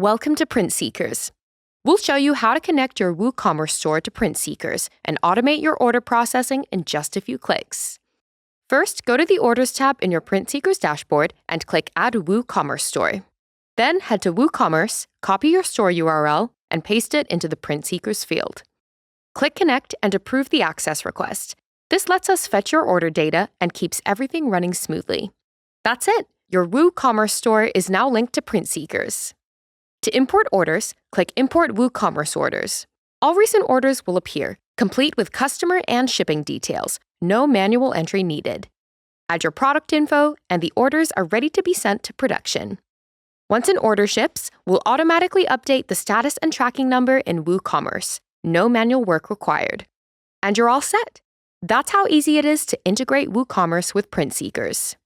Welcome to Printseekers. We'll show you how to connect your WooCommerce store to Printseekers and automate your order processing in just a few clicks. First, go to the Orders tab in your Printseekers dashboard and click Add WooCommerce Store. Then head to WooCommerce, copy your store URL, and paste it into the Printseekers field. Click Connect and approve the access request. This lets us fetch your order data and keeps everything running smoothly. That's it! Your WooCommerce store is now linked to Printseekers. To import orders, click Import WooCommerce Orders. All recent orders will appear, complete with customer and shipping details. No manual entry needed. Add your product info, and the orders are ready to be sent to production. Once an order ships, we'll automatically update the status and tracking number in WooCommerce. No manual work required. And you're all set. That's how easy it is to integrate WooCommerce with Printseekers.